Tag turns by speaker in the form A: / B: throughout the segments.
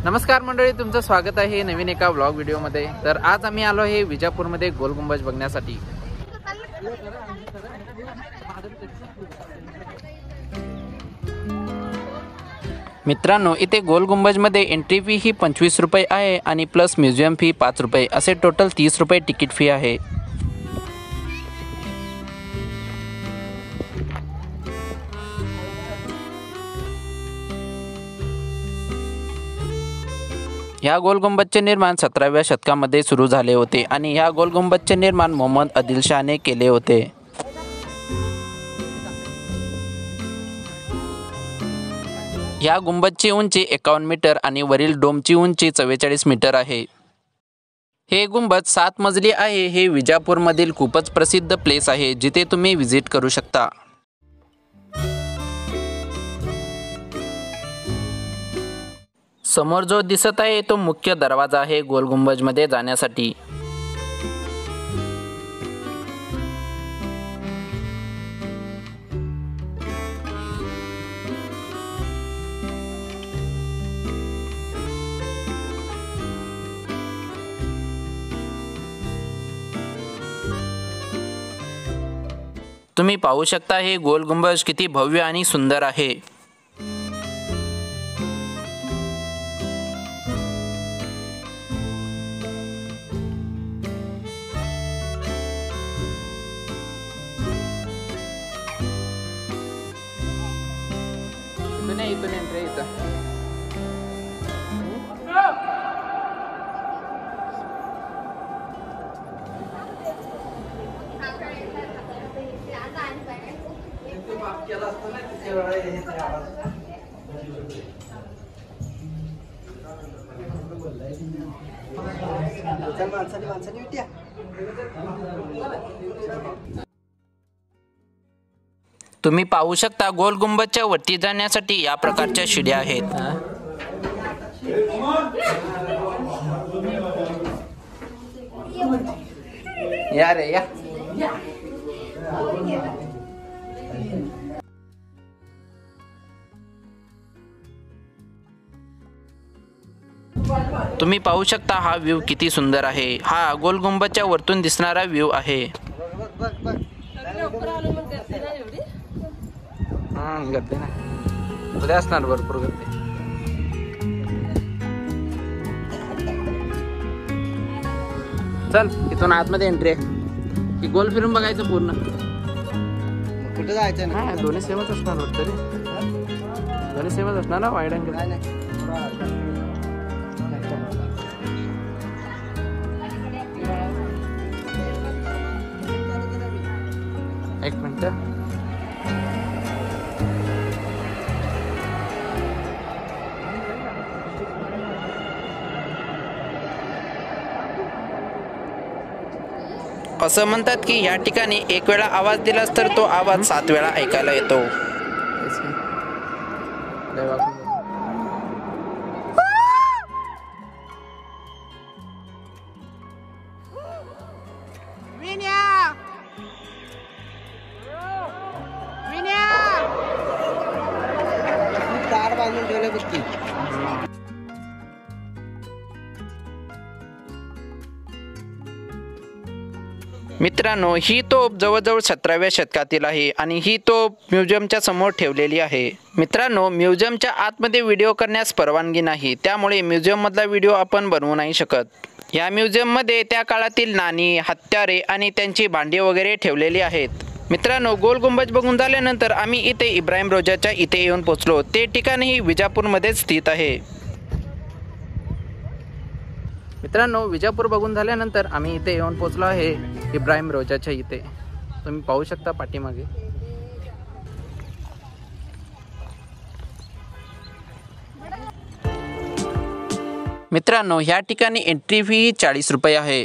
A: नमस्कार मंडळी, तुमचं स्वागत आहे नवीन एका व्लॉग व्हिडिओमध्ये। तर आज आम्ही आलो आहे विजापूरमध्ये गोल गुंबज बघण्यासाठी। मित्रांनो, इथे गोल गुंबजमध्ये एंट्री फी ही 25 रुपये आहे आणि प्लस म्युझियम फी 5 रुपये, असे टोटल 30 रुपये तिकीट फी आहे। ह्या गोल गुंबजचे निर्माण 17व्या शतकामध्ये सुरू झाले होते आणि ह्या गोल गुंबजचे निर्माण मोहम्मद आदिलशाहने केले होते। ह्या गुंबजची उंची 51 मीटर आणि वरील डोमची उंची 44 मीटर आहे। हे गुंबज 7 मजली आहे। हे विजापूरमधील खूपच प्रसिद्ध प्लेस आहे, जिथे तुम्ही विजिट करू शकता। समोर जो दिसत आहे तो मुख्य दरवाजा आहे गोल गुंबजमध्ये जाण्यासाठी। तुम्ही पाहू शकता हे गोल गुंबज किती भव्य आणि सुंदर आहे। इथून एंट्री इथं। तुम्ही पाहू शकता गोल गुंबजच्या वरती जाण्यासाठी या प्रकारच्या शिड्या आहेत। या रे या। तुम्ही पाहू शकता हा व्ह्यू किती सुंदर आहे। हा गोल गुंबजच्या वरतून दिसणारा व्ह्यू आहे। गर्दी ना उद्या असणार भरपूर गर्दी। चल इथून आतमध्ये एंट्री आहे की गोल फिरून बघायचं पूर्ण। कुठे जायचं ना? दोन्ही सेमच असणार वाटतं रे, दोन्ही सेमच असणार ना वाईड अँगल। एक मिनिट। असं म्हणतात की या ठिकाणी एक वेळा आवाज दिलास तर तो आवाज 7 वेळा ऐकायला येतो। मित्रांनो, ही तोफ जवळजवळ 17व्या शतकातील आहे आणि ही तोफ म्युझियमच्या समोर ठेवलेली आहे। मित्रांनो, म्युझियमच्या आतमध्ये व्हिडिओ करण्यास परवानगी नाही, त्यामुळे म्युझियममधला व्हिडिओ आपण बनवू नाही शकत। या म्युझियममध्ये त्या काळातील नाणी, हत्यारे आणि त्यांची भांडी वगैरे ठेवलेली आहेत। मित्रांनो, गोल गुंबज बघून झाल्यानंतर आम्ही इथे इब्राहिम रोजाच्या इथे येऊन पोहोचलो। ते ठिकाणही विजापूरमध्ये स्थित आहे। मित्रांनो, विजापूर बघून झाल्यानंतर आम्ही इथे येऊन पोहोचलो आहे इब्राहिम रोजाच्या इथे। तुम्ही पाहू शकता पाठीमागे। मित्रांनो, ह्या ठिकाणी एंट्री फी 40 रुपये आहे।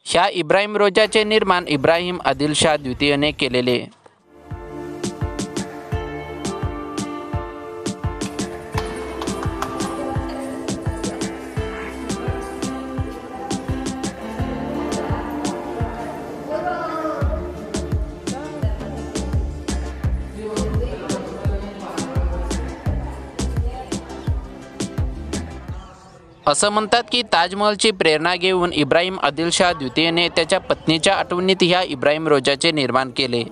A: ह्या इब्राहिम रोजाचे निर्माण इब्राहिम आदिलशाह द्वितीयने केलेले। असं म्हणतात की ताजमहलची प्रेरणा घेऊन इब्राहिम आदिलशाह द्वितीयने त्याच्या पत्नीच्या आठवणीत ह्या इब्राहिम रोजाचे निर्माण केले.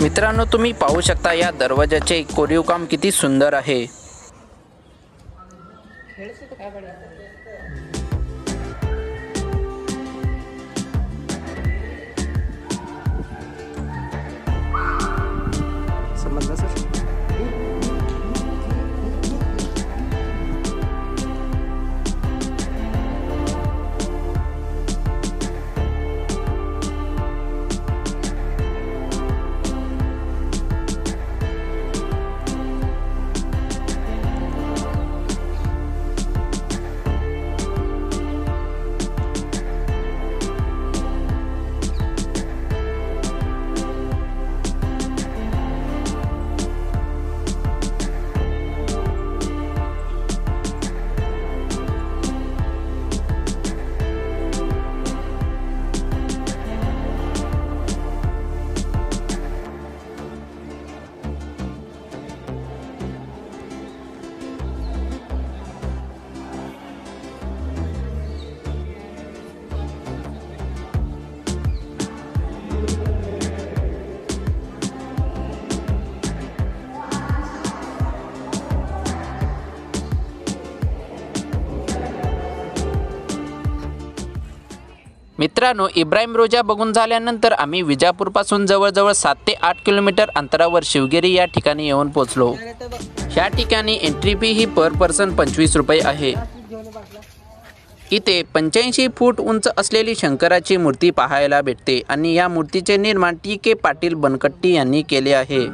A: मित्रांनो, तुम्ही पाहू शकता या दरवाजाचे कोरीव काम किती सुंदर आहे. मित्रांनो, इब्राहिम रोजा बघून झाल्यानंतर आम्ही विजापूरपासून जवळजवळ 7 ते 8 किलोमीटर अंतरावर शिवगिरी या ठिकाणी येऊन पोहोचलो. ह्या ठिकाणी एंट्री फी ही पर पर्सन 25 रुपये आहे. इथे 85 फूट उंच असलेली शंकराची मूर्ती पाहायला भेटते आणि या मूर्तीचे निर्माण TK पाटील बनकट्टी यांनी केले आहे.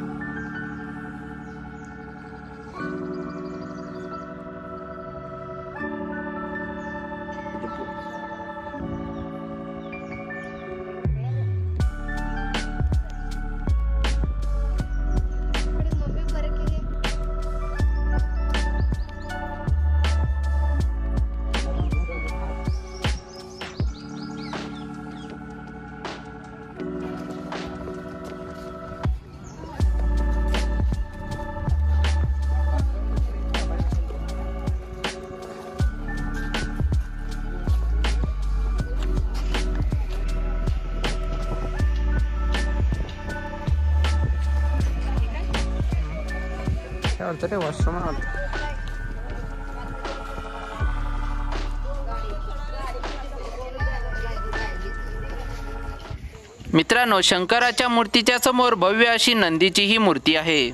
A: मित्रांनो, शंकराच्या मूर्तीच्या समोर भव्य अशी नंदीची ही मूर्ती आहे.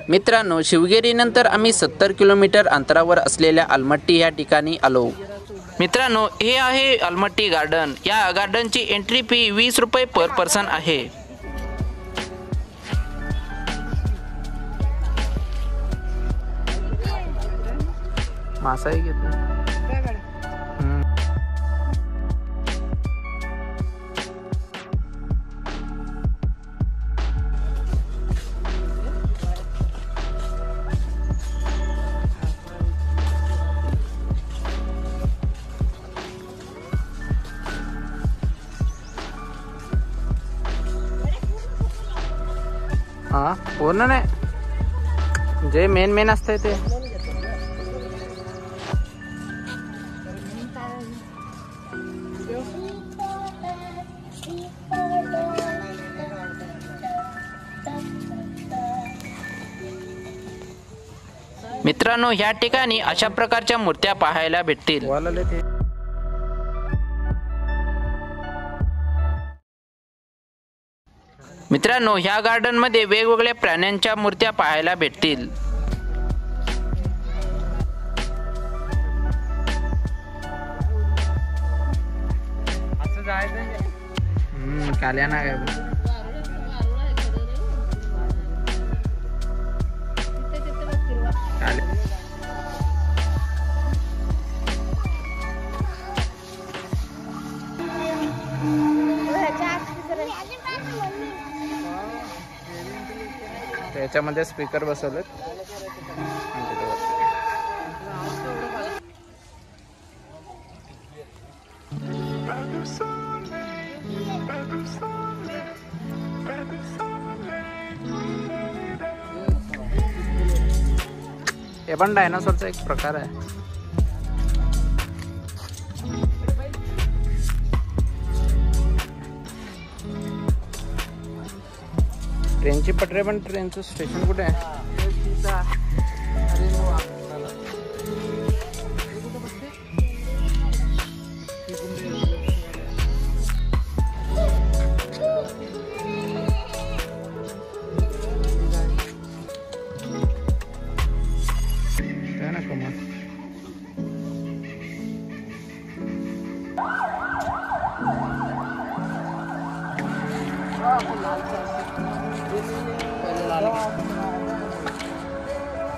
A: मित्रांनो, शिवगिरीनंतर आम्ही 70 किलोमीटर अंतरावर असलेल्या अलमट्टी या ठिकाणी आलो. मित्रांनो, हे आहे अलमट्टी गार्डन. या गार्डनची एंट्री फी 20 रुपये पर पर्सन आहे. मासाही घेतो. हा, पूर्ण नाही, जे मेन असते ते. मित्रांनो, ह्या ठिकाणी अशा प्रकारच्या मूर्त्या पाहायला भेटतील. मित्रांनो, ह्या गार्डन मध्ये वेगवेगळ्या प्राण्यांच्या मूर्त्या पाहायला भेटतील. काल्या ना काय याच्यामध्ये स्पीकर बसवलेत. हे पण डायनासोरचा एक प्रकार आहे. ट्रेनची पटरी पण ट्रेनचं स्टेशन कुठे आहे?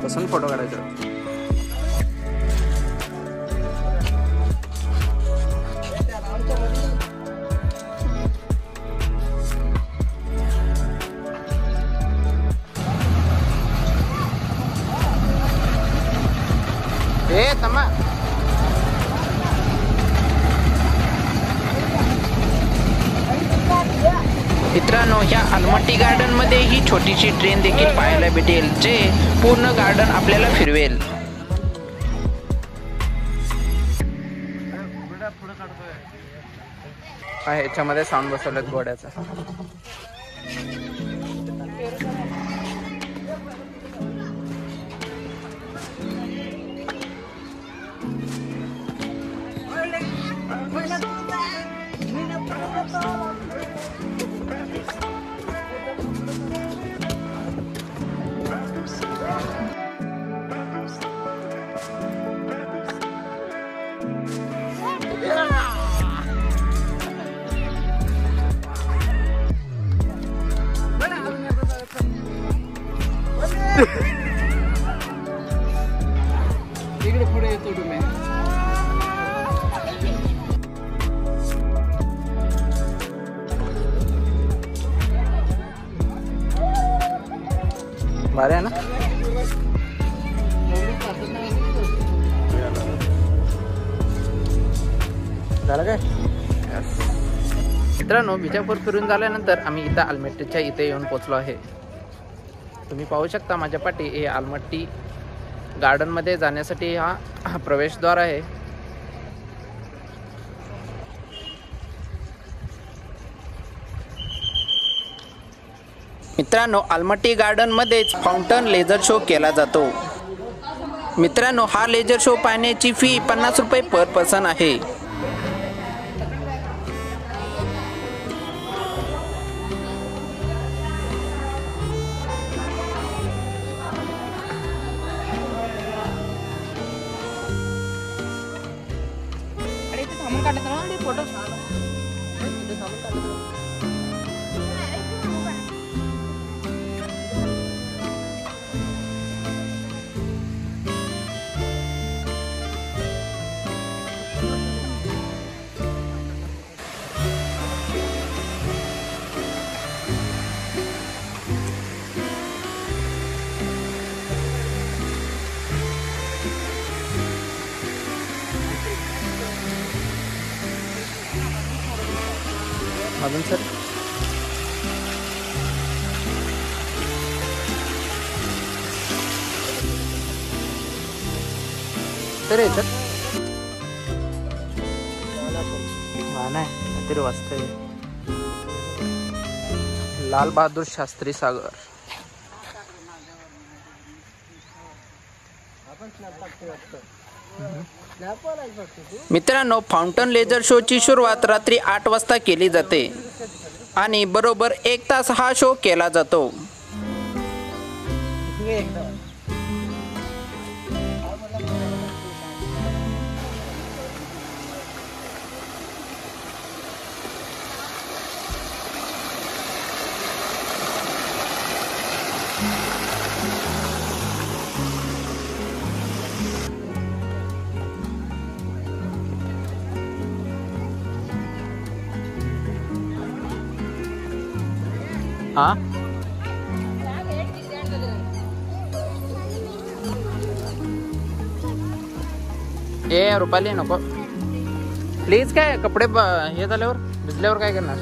A: बसून फोटो काढायचा. ए तम्मा मित्रांनो, ह्या अलमट्टी गार्डन मध्ये ही छोटीशी ट्रेन देखील पाहायला भेटेल, जे पूर्ण गार्डन आपल्याला फिरवेल. ह्याच्यामध्ये साऊंड बसवलेत घोड्याचा. इकडे पुढे येतो तुम्ही. भारी आहे ना. झालं काय? मित्रांनो, विजापूर फिरून झाल्यानंतर आम्ही इथं आलमट्टीच्या इथे येऊन पोचलो आहे. तुम्ही पाहू शकता माझ्या पाठी हे आलमट्टी गार्डनमध्ये जाण्यासाठी हा प्रवेशद्वार आहे. मित्रांनो, आलमट्टी गार्डनमध्येच फाउंटन लेझर शो केला जातो. मित्रांनो, हा लेझर शो पाहण्याची फी 50 रुपये पर पर्सन आहे. अजून सर तर येतात नाही तरी वाजतंय. लाल बहादूर शास्त्री सागर. मित्रांनो, फाउंटन लेझर शोची सुरुवात रात्री 8 वाजता केली जाते आणि बरोबर 1 तास हा शो केला जातो. हा ए रुपाली नको प्लीज. काय कपडे हे झाल्यावर भिजल्यावर काय करणार?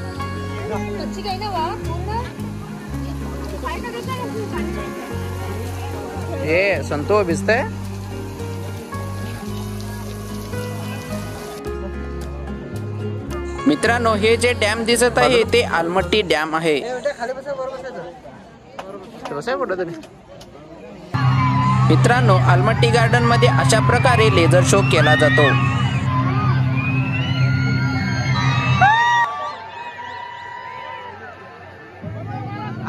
A: ए संतो भिजतंय. मित्रांनो हे जे डॅम दिसत आहे ते आलमट्टी डॅम आहे. मित्रांनो आलमट्टी गार्डन मध्ये अशा प्रकारे लेझर शो केला जातो.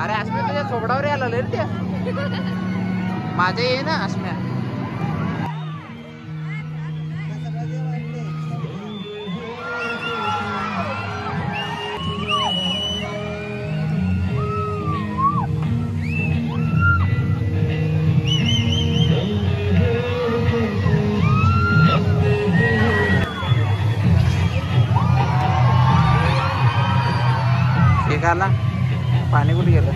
A: अरे अस्म्या तुझ्या चोपडावर आला रे त्या माझे ये ना अस्म्या. हे घाला पाणी कुठे गेलं?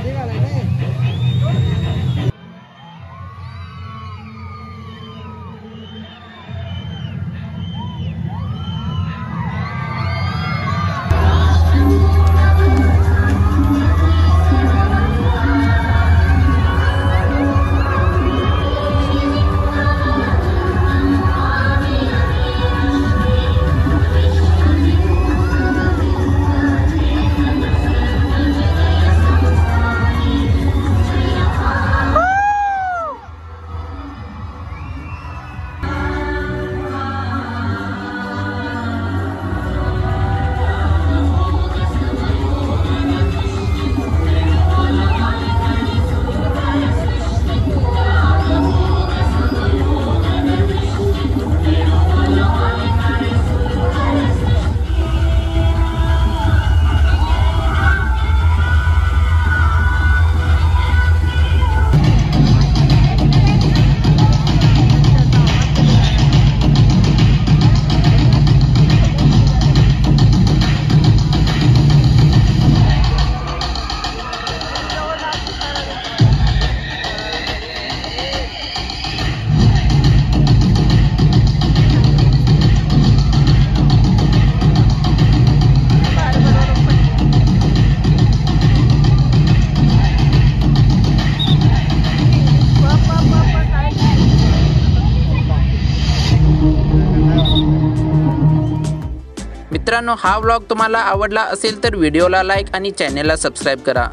A: मित्रांनो हा व्लॉग तुम्हाला आवडला असेल तर व्हिडिओला लाईक आणि चॅनेलला सबस्क्राईब करा.